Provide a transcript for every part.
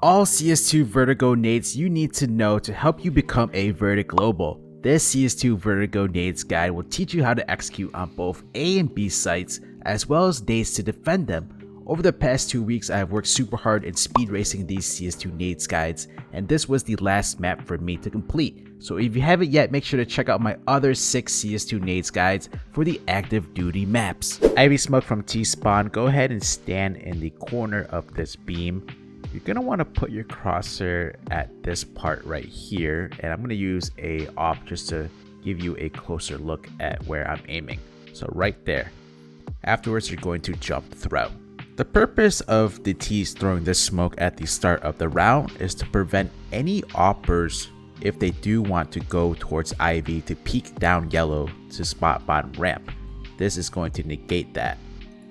all CS2 Vertigo Nades you need to know to help you become a Vertic Global. This CS2 Vertigo Nades guide will teach you how to execute on both A and B sites, as well as nades to defend them. Over the past 2 weeks, I have worked super hard in speed racing these CS2 Nades guides, and this was the last map for me to complete. So if you haven't yet, make sure to check out my other 6 CS2 Nades guides for the active duty maps. Ivy smoke from T-spawn, go ahead and stand in the corner of this beam. You're going to want to put your crosshair at this part right here, and I'm going to use a op just to give you a closer look at where I'm aiming. So right there. Afterwards, you're going to jump throw. The purpose of the T's throwing this smoke at the start of the round is to prevent any oppers, if they do want to go towards Ivy, to peek down yellow to spot bottom ramp. This is going to negate that.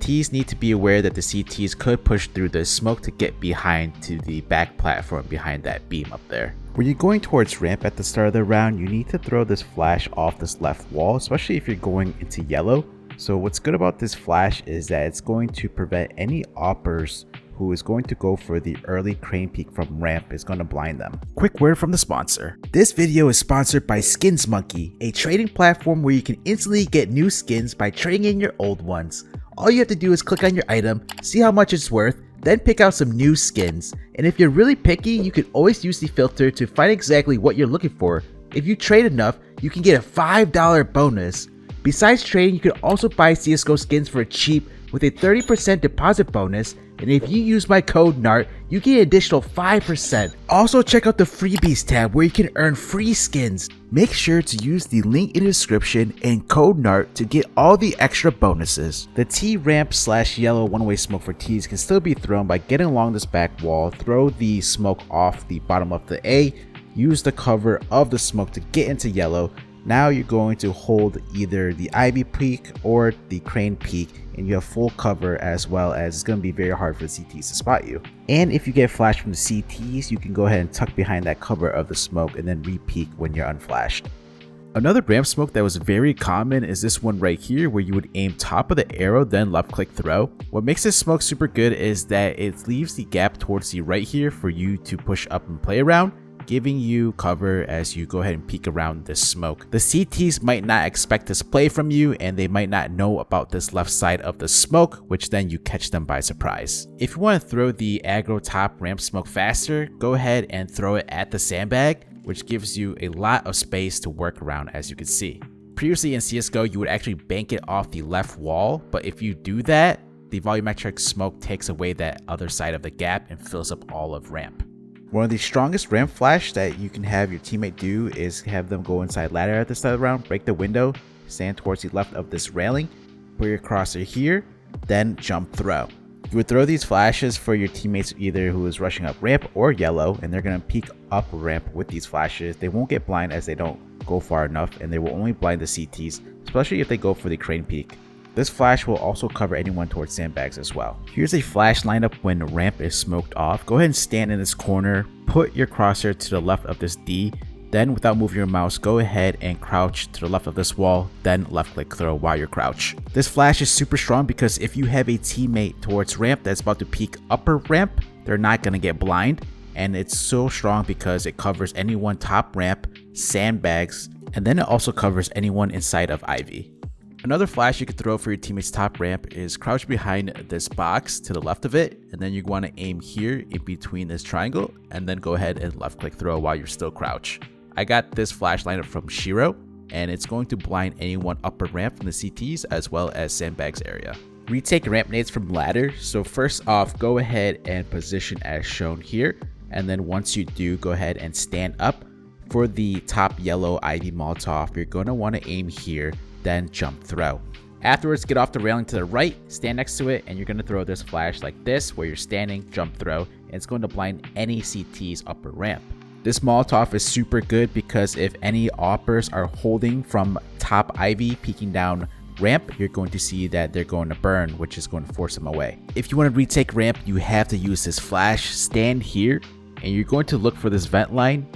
T's need to be aware that the CTs could push through the smoke to get behind to the back platform behind that beam up there. When you're going towards ramp at the start of the round, you need to throw this flash off this left wall, especially if you're going into yellow. So what's good about this flash is that it's going to prevent any oppers who is going to go for the early crane peek from ramp is going to blind them. Quick word from the sponsor. This video is sponsored by Skins Monkey, a trading platform where you can instantly get new skins by trading in your old ones. All you have to do is click on your item, see how much it's worth, then pick out some new skins. And if you're really picky, you can always use the filter to find exactly what you're looking for. If you trade enough, you can get a $5 bonus. Besides trading, you can also buy CSGO skins for cheap with a 30% deposit bonus, and if you use my code NART, you get an additional 5%. Also check out the freebies tab where you can earn free skins. Make sure to use the link in the description and code NART to get all the extra bonuses. The T ramp / yellow one-way smoke for T's can still be thrown by getting along this back wall, throw the smoke off the bottom of the A, use the cover of the smoke to get into yellow. Now you're going to hold either the Ivy peak or the crane peak, and you have full cover, as well as it's going to be very hard for the CTs to spot you. And if you get flashed from the CTs, you can go ahead and tuck behind that cover of the smoke and then re-peek when you're unflashed. Another ramp smoke that was very common is this one right here, where you would aim top of the arrow, then left click throw. What makes this smoke super good is that it leaves the gap towards the right here for you to push up and play around, giving you cover as you go ahead and peek around this smoke. The CTs might not expect this play from you, and they might not know about this left side of the smoke, which then you catch them by surprise. If you want to throw the aggro top ramp smoke faster, go ahead and throw it at the sandbag, which gives you a lot of space to work around, as you can see. Previously in CSGO, you would actually bank it off the left wall, but if you do that, the volumetric smoke takes away that other side of the gap and fills up all of ramp. One of the strongest ramp flash that you can have your teammate do is have them go inside ladder at the start of the round, break the window, stand towards the left of this railing, put your crosshair here, then jump throw. You would throw these flashes for your teammates either who is rushing up ramp or yellow, and they're going to peek up ramp with these flashes. They won't get blind as they don't go far enough, and they will only blind the CTs, especially if they go for the crane peek. This flash will also cover anyone towards sandbags as well. Here's a flash lineup when ramp is smoked off. Go ahead and stand in this corner, put your crosshair to the left of this D, then without moving your mouse, go ahead and crouch to the left of this wall, then left click throw while you crouch. This flash is super strong because if you have a teammate towards ramp that's about to peek upper ramp, they're not going to get blind, and it's so strong because it covers anyone top ramp, sandbags, and then it also covers anyone inside of Ivy. Another flash you could throw for your teammate's top ramp is crouch behind this box to the left of it, and then you want to aim here in between this triangle, and then go ahead and left click throw while you're still crouch. I got this flash lineup from Shiro, and it's going to blind anyone upper ramp from the CTs as well as sandbags area. Retake ramp nades from ladder. So first off, go ahead and position as shown here, and then once you do, go ahead and stand up. For the top yellow Ivy Molotov, you're going to want to aim here, then jump throw. Afterwards, get off the railing to the right, stand next to it, and you're going to throw this flash like this where you're standing, jump throw, and it's going to blind any CT's upper ramp. This Molotov is super good because if any oppers are holding from top Ivy peeking down ramp, you're going to see that they're going to burn, which is going to force them away. If you want to retake ramp, you have to use this flash. Stand here, and you're going to look for this vent line,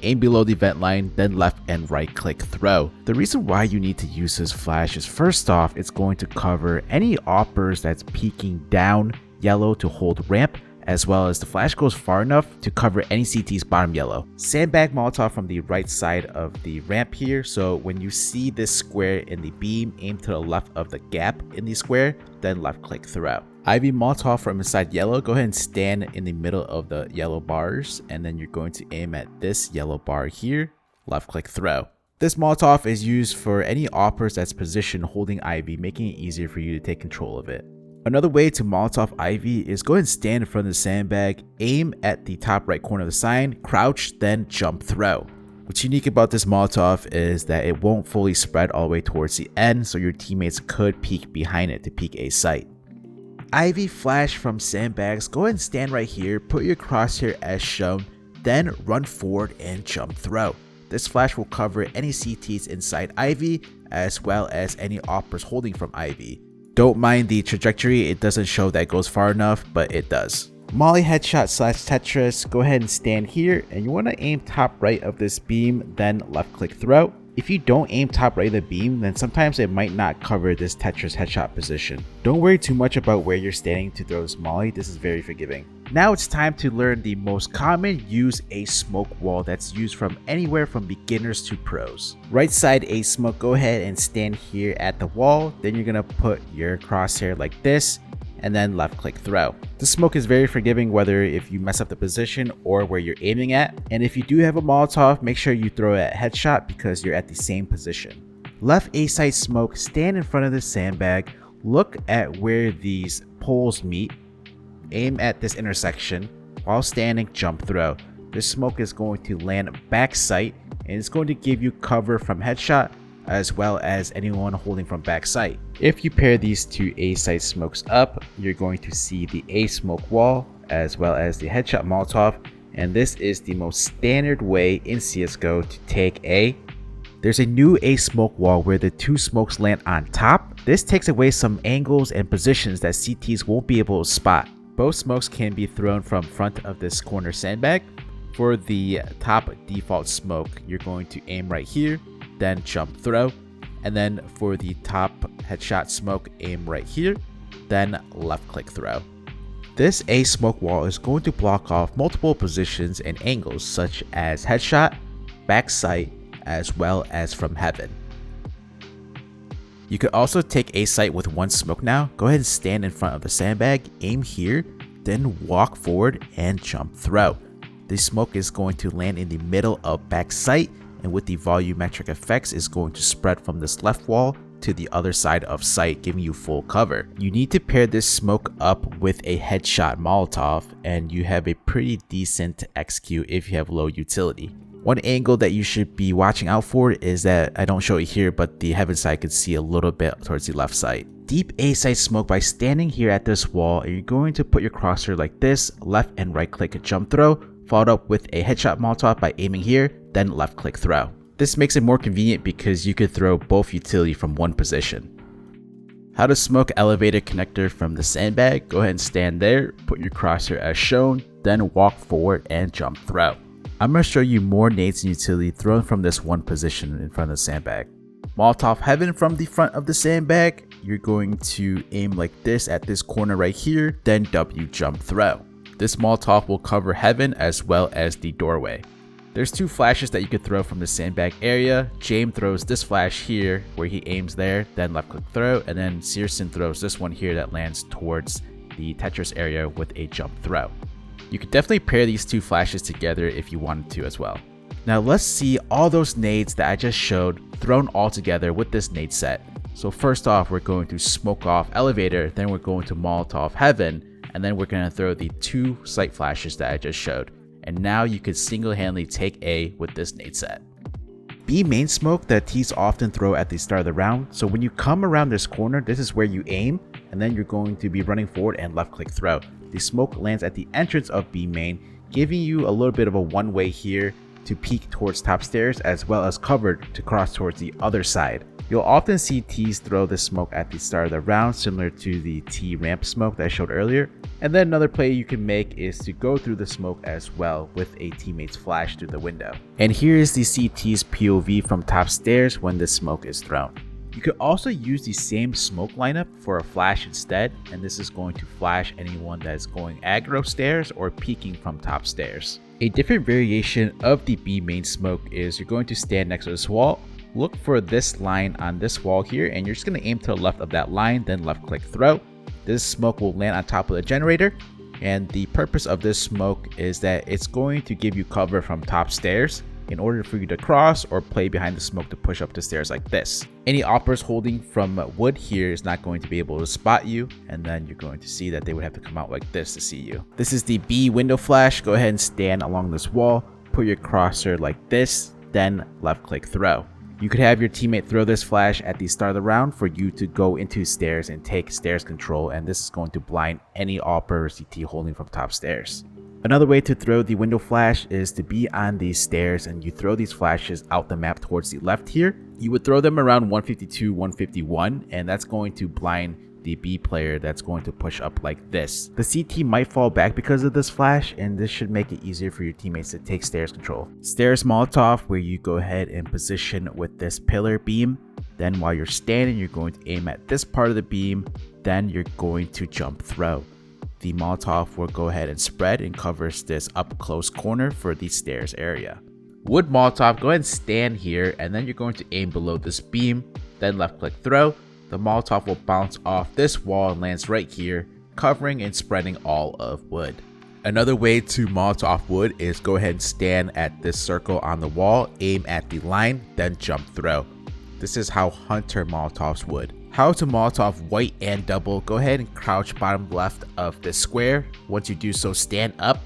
aim below the vent line, then left and right click throw. The reason why you need to use this flash is first off, it's going to cover any oppers that's peeking down yellow to hold ramp, as well as the flash goes far enough to cover any CT's bottom yellow. Sandbag Molotov from the right side of the ramp here, so when you see this square in the beam, aim to the left of the gap in the square, then left click throw. Ivy Molotov from inside yellow, go ahead and stand in the middle of the yellow bars, and then you're going to aim at this yellow bar here, left click throw. This Molotov is used for any oppers that's positioned holding Ivy, making it easier for you to take control of it. Another way to Molotov Ivy is go ahead and stand in front of the sandbag, aim at the top right corner of the sign, crouch, then jump throw. What's unique about this Molotov is that it won't fully spread all the way towards the end, so your teammates could peek behind it to peek a site. Ivy flash from sandbags, go ahead and stand right here, put your crosshair as shown, then run forward and jump throw. This flash will cover any CTs inside Ivy, as well as any oppers holding from Ivy. Don't mind the trajectory, it doesn't show that it goes far enough, but it does. Molly headshot slash Tetris, go ahead and stand here, and you want to aim top right of this beam, then left click throw. If you don't aim top right of the beam, then sometimes it might not cover this Tetris headshot position. Don't worry too much about where you're standing to throw this molly, this is very forgiving. Now it's time to learn the most common use a smoke wall that's used from anywhere from beginners to pros. Right side a smoke, go ahead and stand here at the wall, then you're gonna put your crosshair like this, and then left click throw. The smoke is very forgiving whether if you mess up the position or where you're aiming at, and if you do have a Molotov, make sure you throw it at headshot because you're at the same position. Left A side smoke, stand in front of the sandbag, look at where these poles meet, aim at this intersection, while standing jump throw. This smoke is going to land back sight and it's going to give you cover from headshot as well as anyone holding from back sight. If you pair these two A site smokes up, you're going to see the A smoke wall as well as the headshot Molotov, and this is the most standard way in CSGO to take A. There's a new A smoke wall where the two smokes land on top. This takes away some angles and positions that CTs won't be able to spot. Both smokes can be thrown from front of this corner sandbag. For the top default smoke, you're going to aim right here, then jump throw, and then for the top headshot smoke, aim right here, then left click throw. This A smoke wall is going to block off multiple positions and angles such as headshot, back sight, as well as from heaven. You could also take A site with one smoke now. Go ahead and stand in front of the sandbag, aim here, then walk forward and jump throw. This smoke is going to land in the middle of back sight, and with the volumetric effects is going to spread from this left wall to the other side of sight, giving you full cover. You need to pair this smoke up with a headshot Molotov, and you have a pretty decent execute if you have low utility. One angle that you should be watching out for is that I don't show it here, but the heaven side could see a little bit towards the left side. Deep A side smoke by standing here at this wall, and you're going to put your crosshair like this, left and right click a jump throw, followed up with a headshot Molotov by aiming here, then left click throw. This makes it more convenient because you could throw both utility from one position. How to smoke elevator connector from the sandbag, go ahead and stand there, put your crosshair as shown, then walk forward and jump throw. I'm going to show you more nades and utility thrown from this one position in front of the sandbag. Molotov heaven from the front of the sandbag, you're going to aim like this at this corner right here, then W jump throw. This Molotov will cover heaven as well as the doorway. There's two flashes that you could throw from the sandbag area. James throws this flash here where he aims there, then left click throw, and then Searson throws this one here that lands towards the Tetris area with a jump throw. You could definitely pair these two flashes together if you wanted to as well. Now let's see all those nades that I just showed thrown all together with this nade set. So first off, we're going to smoke off elevator, then we're going to Molotov heaven, and then we're going to throw the two sight flashes that I just showed. And now you could single-handedly take A with this nade set. B main smoke that T's often throw at the start of the round. So when you come around this corner, this is where you aim, and then you're going to be running forward and left click throw. The smoke lands at the entrance of B main, giving you a little bit of a one-way here to peek towards top stairs as well as covered to cross towards the other side. You'll often see T's throw this smoke at the start of the round, similar to the T ramp smoke that I showed earlier. And then another play you can make is to go through the smoke as well with a teammate's flash through the window. And here is the CT's POV from top stairs when the smoke is thrown. You could also use the same smoke lineup for a flash instead, and this is going to flash anyone that is going aggro stairs or peeking from top stairs. A different variation of the B main smoke is you're going to stand next to this wall, look for this line on this wall here, and you're just going to aim to the left of that line, then left click throw. This smoke will land on top of the generator, and the purpose of this smoke is that it's going to give you cover from top stairs in order for you to cross or play behind the smoke to push up the stairs like this. Any oppers holding from wood here is not going to be able to spot you, and then you're going to see that they would have to come out like this to see you. This is the B window flash. Go ahead and stand along this wall, put your crosshair like this, then left click throw. You could have your teammate throw this flash at the start of the round for you to go into stairs and take stairs control, and this is going to blind any opper or CT holding from top stairs. Another way to throw the window flash is to be on these stairs and you throw these flashes out the map towards the left here. You would throw them around 152, 151, and that's going to blind the B player that's going to push up like this. The CT might fall back because of this flash, and this should make it easier for your teammates to take stairs control. Stairs Molotov, where you go ahead and position with this pillar beam. Then while you're standing, you're going to aim at this part of the beam, then you're going to jump throw. The Molotov will go ahead and spread and covers this up close corner for the stairs area. Wood Molotov, go ahead and stand here, and then you're going to aim below this beam, then left click throw. The Molotov will bounce off this wall and lands right here, covering and spreading all of wood. Another way to Molotov wood is go ahead and stand at this circle on the wall, aim at the line, then jump throw. This is how Hunter Molotovs would. How to Molotov white and double, go ahead and crouch bottom left of this square. Once you do so, stand up.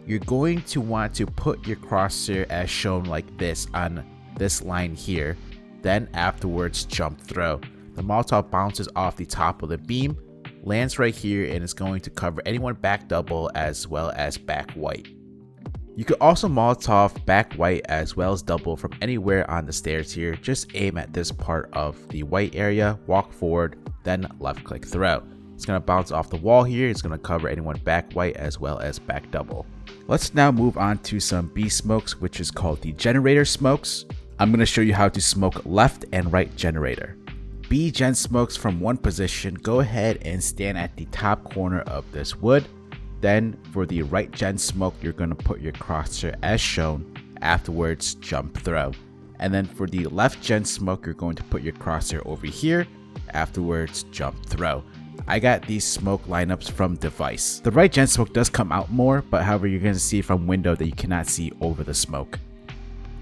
You're going to want to put your crosshair as shown like this on this line here. Then afterwards, jump throw. The Molotov bounces off the top of the beam, lands right here, and is going to cover anyone back double as well as back white. You could also Molotov back white as well as double from anywhere on the stairs here. Just aim at this part of the white area, walk forward, then left click throw. It's going to bounce off the wall here. It's going to cover anyone back white as well as back double. Let's now move on to some B smokes, which is called the generator smokes. I'm going to show you how to smoke left and right generator. B gen smokes from one position, go ahead and stand at the top corner of this wood. Then for the right gen smoke, you're going to put your crosshair as shown, afterwards jump throw. And then for the left gen smoke, you're going to put your crosshair over here, afterwards jump throw. I got these smoke lineups from device. The right gen smoke does come out more, but however you're going to see from window that you cannot see over the smoke.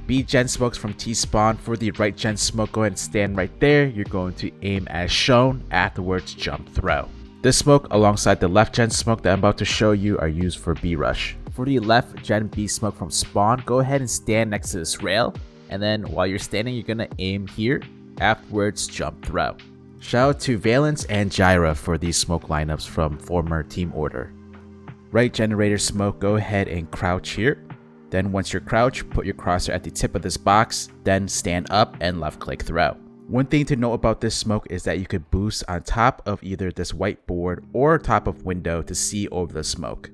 B gen smokes from T-spawn. For the right gen smoke, go ahead and stand right there. You're going to aim as shown, afterwards jump throw. This smoke alongside the left gen smoke that I'm about to show you are used for B rush. For the left gen B smoke from spawn, go ahead and stand next to this rail, and then while you're standing, you're going to aim here, afterwards jump throw. Shout out to Valence and Jyra for these smoke lineups from former team order. Right generator smoke, go ahead and crouch here. Then once you're crouched, put your crosshair at the tip of this box, then stand up and left click throw. One thing to note about this smoke is that you could boost on top of either this white board or top of window to see over the smoke.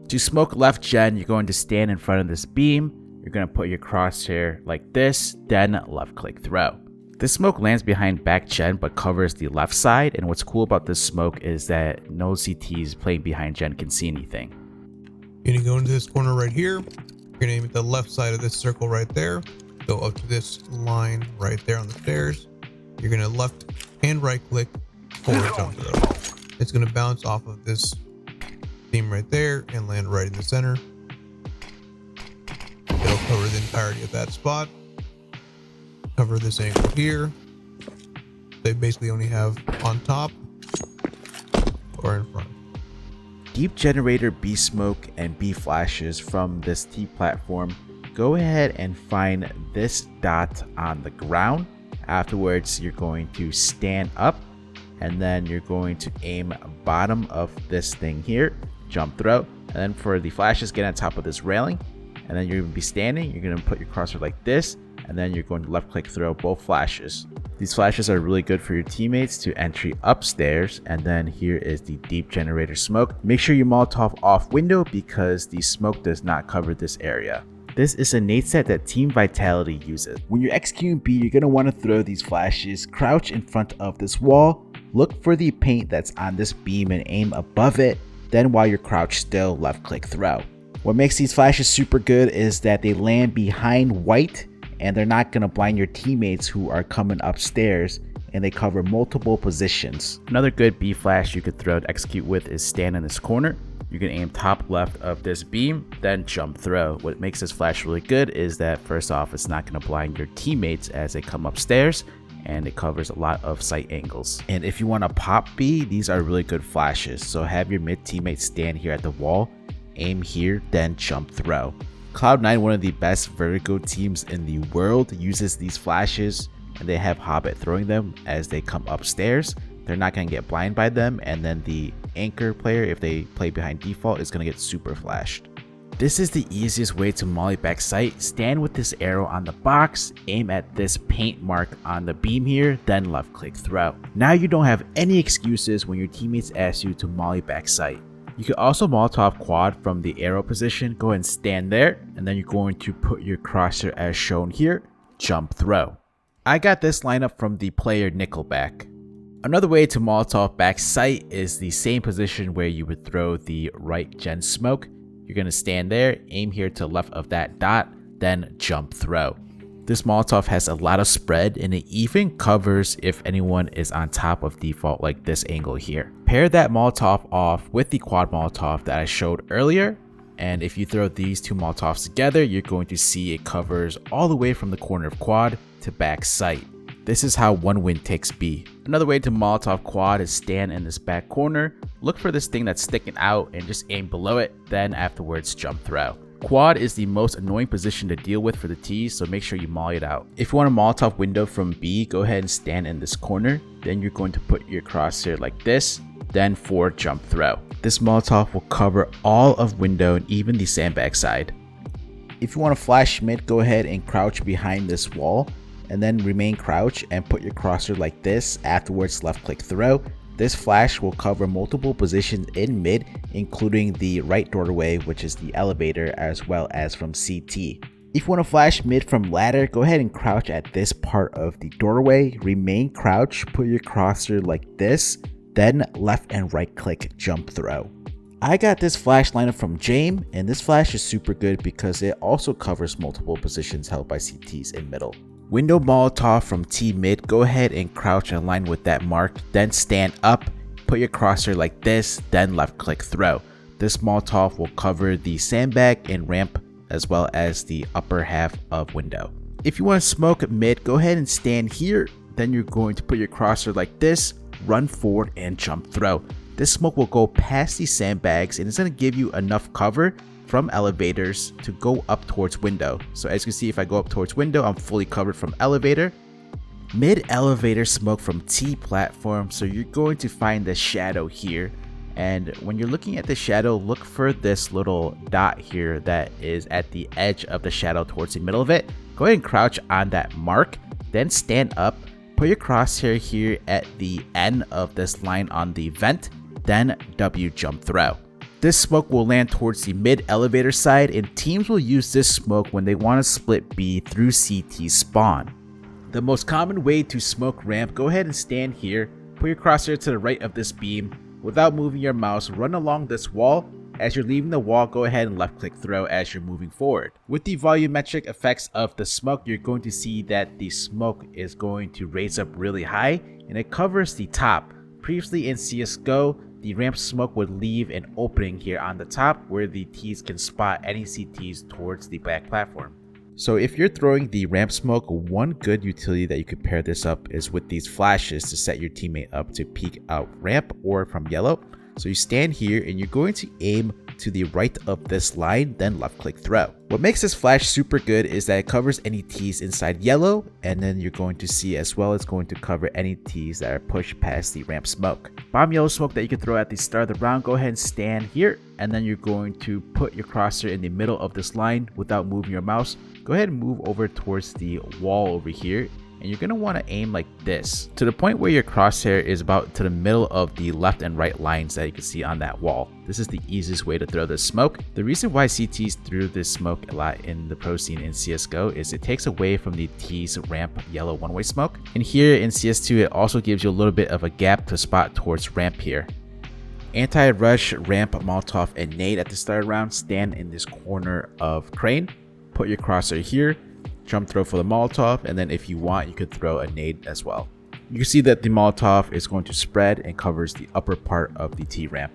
To smoke left gen, you're going to stand in front of this beam. You're going to put your crosshair like this, then left click throw. This smoke lands behind back gen but covers the left side, and what's cool about this smoke is that no CTs playing behind gen can see anything. You're going to go into this corner right here. You're going to aim at the left side of this circle right there. Go up to this line right there on the stairs. You're going to left and right click forward jump throw. It's going to bounce off of this beam right there and land right in the center. It'll cover the entirety of that spot. Cover this angle here. They basically only have on top or in front. Deep generator B smoke and B flashes from this T platform. Go ahead and find this dot on the ground. Afterwards, you're going to stand up, and then you're going to aim bottom of this thing here, jump throw. And then for the flashes, get on top of this railing, and then you're going to be standing. You're going to put your crosshair like this, and then you're going to left click throw both flashes. These flashes are really good for your teammates to entry upstairs. And then here is the deep generator smoke. Make sure you Molotov off window because the smoke does not cover this area. This is a nade set that Team Vitality uses. When you're executing B, you're going to want to throw these flashes, crouch in front of this wall, look for the paint that's on this beam and aim above it, then while you're crouched still, left click throw. What makes these flashes super good is that they land behind white and they're not going to blind your teammates who are coming upstairs, and they cover multiple positions. Another good B flash you could throw to execute with is stand in this corner. You can aim top left of this beam, then jump throw. What makes this flash really good is that first off, it's not going to blind your teammates as they come upstairs, and it covers a lot of sight angles. And if you want to pop B, these are really good flashes. So have your mid teammates stand here at the wall, aim here, then jump throw. Cloud9, one of the best Vertigo teams in the world, uses these flashes, and they have Hobbit throwing them as they come upstairs. They're not going to get blind by them, and then the anchor player, if they play behind default, is going to get super flashed. This is the easiest way to molly back sight. Stand with this arrow on the box, aim at this paint mark on the beam here, then left click throw. Now you don't have any excuses when your teammates ask you to molly back sight. You can also Molotov quad from the arrow position. Go ahead and stand there, and then you're going to put your crosshair as shown here, jump throw. I got this lineup from the player Nickelback. Another way to Molotov back sight is the same position where you would throw the right gen smoke. You're going to stand there, aim here to the left of that dot, then jump throw. This Molotov has a lot of spread, and it even covers if anyone is on top of default like this angle here. Pair that Molotov off with the quad Molotov that I showed earlier, and if you throw these two Molotovs together, you're going to see it covers all the way from the corner of quad to back sight. This is how one win takes B. Another way to Molotov quad is stand in this back corner, look for this thing that's sticking out and just aim below it, then afterwards jump throw. Quad is the most annoying position to deal with for the T's, so make sure you molly it out. If you want a Molotov window from B, go ahead and stand in this corner, then you're going to put your crosshair like this, then forward jump throw. This Molotov will cover all of window and even the sandbag side. If you want to flash mid, go ahead and crouch behind this wall, and then remain crouch and put your crosshair like this, afterwards left click throw. This flash will cover multiple positions in mid, including the right doorway, which is the elevator, as well as from CT. If you want to flash mid from ladder, go ahead and crouch at this part of the doorway, remain crouch, put your crosshair like this, then left and right click jump throw. I got this flash lineup from Jame, and this flash is super good because it also covers multiple positions held by CTs in middle. Window Molotov from T mid, go ahead and crouch in line with that mark, then stand up, put your crosshair like this, then left click throw. This Molotov will cover the sandbag and ramp as well as the upper half of window. If you want to smoke mid, go ahead and stand here, then you're going to put your crosshair like this, run forward and jump throw. This smoke will go past these sandbags and it's going to give you enough cover from elevators to go up towards window. So as you can see, if I go up towards window, I'm fully covered from elevator. Mid elevator smoke from T platform, so you're going to find the shadow here, and when you're looking at the shadow, look for this little dot here that is at the edge of the shadow towards the middle of it. Go ahead and crouch on that mark, then stand up, put your crosshair here at the end of this line on the vent, then W jump throw. This smoke will land towards the mid elevator side, and teams will use this smoke when they want to split B through CT spawn. The most common way to smoke ramp, go ahead and stand here, put your crosshair to the right of this beam, without moving your mouse, run along this wall. As you're leaving the wall, go ahead and left click throw as you're moving forward. With the volumetric effects of the smoke, you're going to see that the smoke is going to raise up really high, and it covers the top. Previously in CSGO, the ramp smoke would leave an opening here on the top where the T's can spot any CTs towards the back platform. So if you're throwing the ramp smoke, one good utility that you could pair this up is with these flashes to set your teammate up to peek out ramp or from yellow. So you stand here and you're going to aim to the right of this line, then left click throw. What makes this flash super good is that it covers any T's inside yellow, and then you're going to see as well as going to cover any T's that are pushed past the ramp smoke. Bomb yellow smoke that you can throw at the start of the round, go ahead and stand here, and then you're going to put your crosshair in the middle of this line without moving your mouse. Go ahead and move over towards the wall over here, and you're going to want to aim like this, to the point where your crosshair is about to the middle of the left and right lines that you can see on that wall. This is the easiest way to throw this smoke. The reason why CTs threw this smoke a lot in the pro scene in CSGO is it takes away from the T's ramp yellow one-way smoke. And here in CS2, it also gives you a little bit of a gap to spot towards ramp here. Anti-rush, ramp, Molotov, and nade at the start of the round. Stand in this corner of crane. Put your crosshair here. Jump throw for the Molotov, and then if you want, you could throw a nade as well. You can see that the Molotov is going to spread and covers the upper part of the T ramp.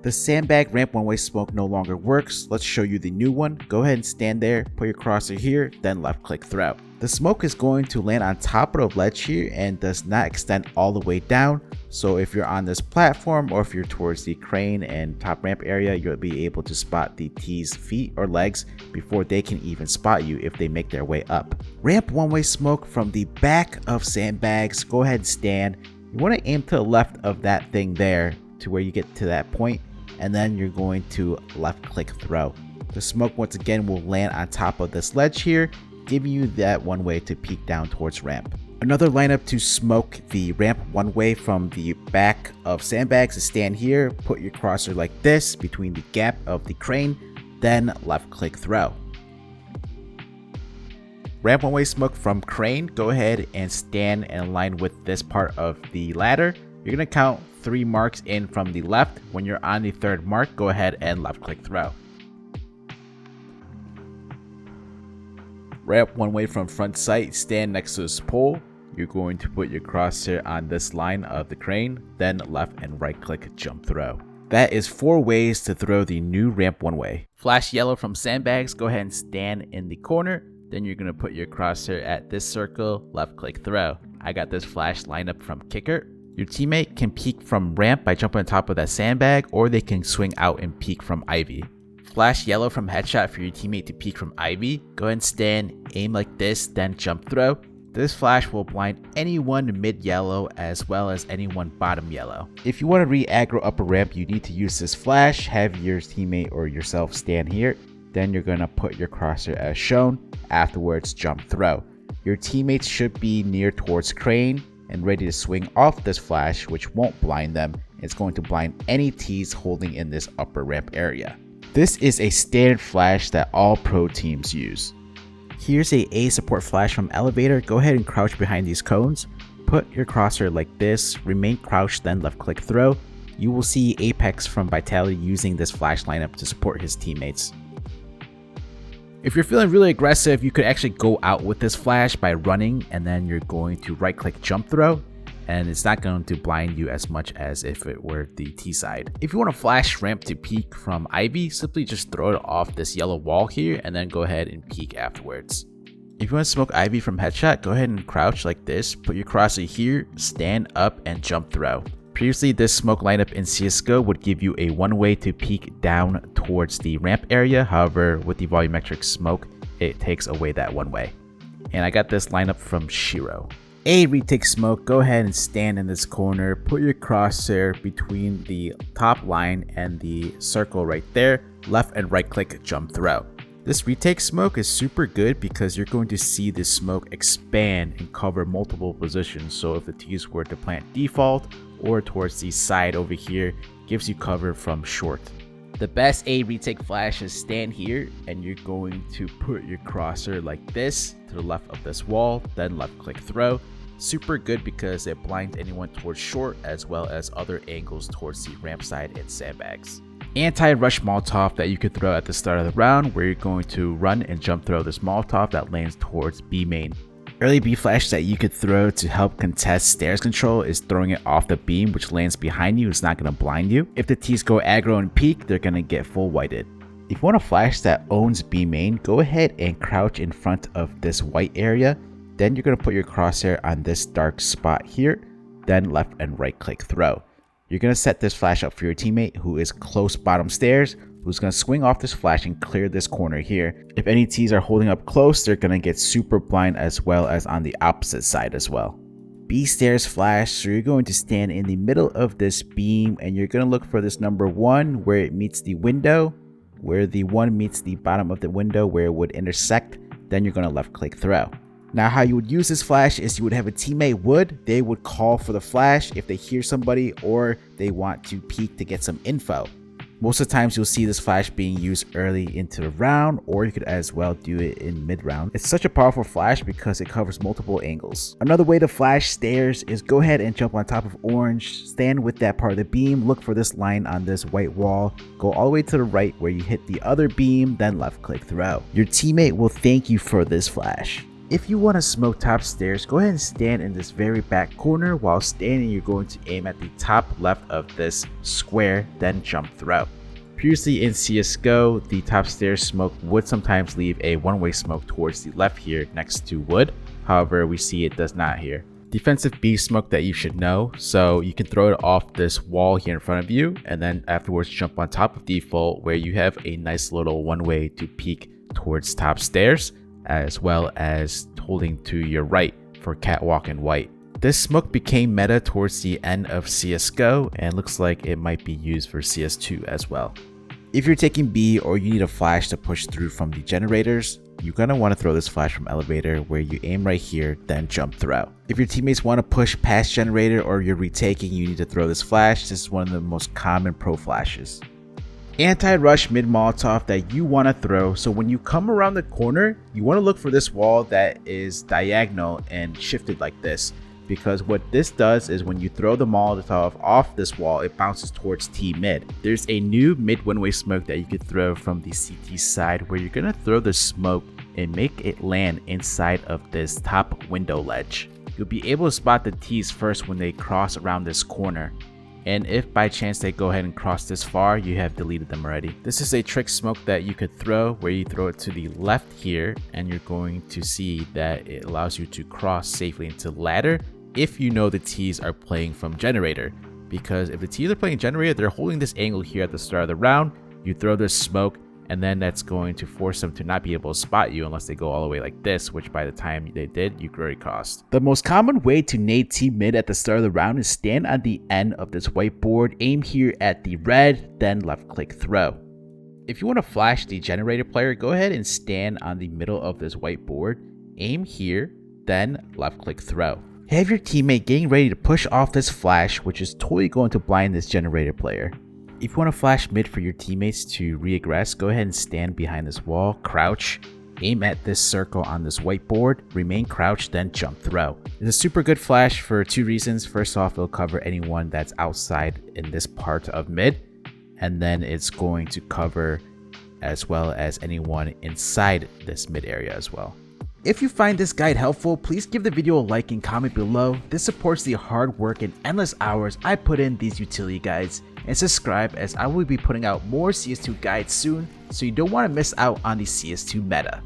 The sandbag ramp one-way smoke no longer works. Let's show you the new one. Go ahead and stand there, put your crosshair here, then left click throw. The smoke is going to land on top of the ledge here and does not extend all the way down. So if you're on this platform or if you're towards the crane and top ramp area, you'll be able to spot the T's feet or legs before they can even spot you if they make their way up. Ramp one-way smoke from the back of sandbags. Go ahead and stand. You want to aim to the left of that thing there to where you get to that point, and then you're going to left click throw. The smoke once again will land on top of this ledge here, giving you that one way to peek down towards ramp. Another lineup to smoke the ramp one way from the back of sandbags is stand here, put your crosshair like this between the gap of the crane, then left click throw. Ramp one way smoke from crane, go ahead and stand and align with this part of the ladder. You're going to count 3 marks in from the left. When you're on the 3rd mark, go ahead and left click throw. Ramp one way from front sight, stand next to this pole. You're going to put your crosshair on this line of the crane, then left and right click jump throw. That is 4 ways to throw the new ramp one way. Flash yellow from sandbags, go ahead and stand in the corner. Then you're going to put your crosshair at this circle, left click throw. I got this flash lineup from kicker. Your teammate can peek from ramp by jumping on top of that sandbag, or they can swing out and peek from ivy. Flash yellow from headshot for your teammate to peek from ivy. Go ahead and stand, aim like this, then jump throw. This flash will blind anyone mid yellow as well as anyone bottom yellow. If you want to re-aggro upper ramp, you need to use this flash. Have your teammate or yourself stand here. Then you're going to put your crosshair as shown. Afterwards, jump throw. Your teammates should be near towards crane and ready to swing off this flash, which won't blind them. It's going to blind any T's holding in this upper ramp area. This is a standard flash that all pro teams use. Here's a support flash from elevator. Go ahead and crouch behind these cones. Put your crosshair like this, remain crouched, then left click throw. You will see Apex from Vitality using this flash lineup to support his teammates. If you're feeling really aggressive, you could actually go out with this flash by running, and then you're going to right click jump throw, and it's not going to blind you as much as if it were the T side. If you want to flash ramp to peek from ivy, simply just throw it off this yellow wall here and then go ahead and peek afterwards. If you want to smoke ivy from headshot, go ahead and crouch like this, put your crosshair here, stand up and jump throw. Previously, this smoke lineup in CSGO would give you a one-way to peek down towards the ramp area. However, with the volumetric smoke, it takes away that one way. And I got this lineup from Shiro. A retake smoke, go ahead and stand in this corner, put your crosshair between the top line and the circle right there, left and right click jump throw. This retake smoke is super good because you're going to see this smoke expand and cover multiple positions. So if the T's were to plant default or towards the side over here, gives you cover from short. The best A retake flash is stand here and you're going to put your crosshair like this to the left of this wall, then left click throw. Super good because it blinds anyone towards short as well as other angles towards the ramp side and sandbags. Anti-rush Molotov that you could throw at the start of the round, where you're going to run and jump throw this Molotov that lands towards B main. Early B flash that you could throw to help contest stairs control is throwing it off the beam, which lands behind you. It's not going to blind you. If the T's go aggro and peek, they're going to get full whited. If you want a flash that owns B main, go ahead and crouch in front of this white area. Then you're going to put your crosshair on this dark spot here, then left and right click throw. You're going to set this flash up for your teammate who is close bottom stairs, who's going to swing off this flash and clear this corner here. If any T's are holding up close, they're going to get super blind as well as on the opposite side as well. B stairs flash, so you're going to stand in the middle of this beam and you're going to look for this number 1 where it meets the window, where the 1 meets the bottom of the window where it would intersect. Then you're going to left click throw. Now how you would use this flash is you would have a teammate they would call for the flash if they hear somebody or they want to peek to get some info. Most of the times you'll see this flash being used early into the round, or you could as well do it in mid round. It's such a powerful flash because it covers multiple angles. Another way to flash stairs is go ahead and jump on top of orange, stand with that part of the beam, look for this line on this white wall, go all the way to the right where you hit the other beam, then left click throw. Your teammate will thank you for this flash. If you want to smoke top stairs, go ahead and stand in this very back corner. While standing, you're going to aim at the top left of this square, then jump throw. Previously in CSGO, the top stairs smoke would sometimes leave a one-way smoke towards the left here next to wood. However, we see it does not here. Defensive B smoke that you should know, so you can throw it off this wall here in front of you and then afterwards jump on top of default where you have a nice little one-way to peek towards top stairs, as well as holding to your right for catwalk and white. This smoke became meta towards the end of CSGO and looks like it might be used for CS2 as well. If you're taking B or you need a flash to push through from the generators, you're going to want to throw this flash from elevator where you aim right here, then jump throw. If your teammates want to push past generator or you're retaking, you need to throw this flash. This is one of the most common pro flashes. Anti-rush mid Molotov that you want to throw. So when you come around the corner, you want to look for this wall that is diagonal and shifted like this. Because what this does is when you throw the Molotov off this wall, it bounces towards T mid. There's a new mid one-way smoke that you could throw from the CT side where you're going to throw the smoke and make it land inside of this top window ledge. You'll be able to spot the T's first when they cross around this corner. And if by chance they go ahead and cross this far, you have deleted them already. This is a trick smoke that you could throw where you throw it to the left here and you're going to see that it allows you to cross safely into ladder if you know the T's are playing from generator. Because if the T's are playing generator, they're holding this angle here at the start of the round. You throw this smoke and then that's going to force them to not be able to spot you unless they go all the way like this, which by the time they did, you already crossed. The most common way to nade T mid at the start of the round is stand on the end of this whiteboard, aim here at the red, then left click throw. If you want to flash the generator player, go ahead and stand on the middle of this whiteboard, aim here, then left click throw. Have your teammate getting ready to push off this flash, which is totally going to blind this generator player. If you want to flash mid for your teammates to re-aggress, go ahead and stand behind this wall, crouch, aim at this circle on this whiteboard, remain crouched, then jump throw. It's a super good flash for two reasons. First off, it'll cover anyone that's outside in this part of mid, and then it's going to cover as well as anyone inside this mid area as well. If you find this guide helpful, please give the video a like and comment below. This supports the hard work and endless hours I put in these utility guides. And subscribe as I will be putting out more CS2 guides soon, so you don't want to miss out on the CS2 meta.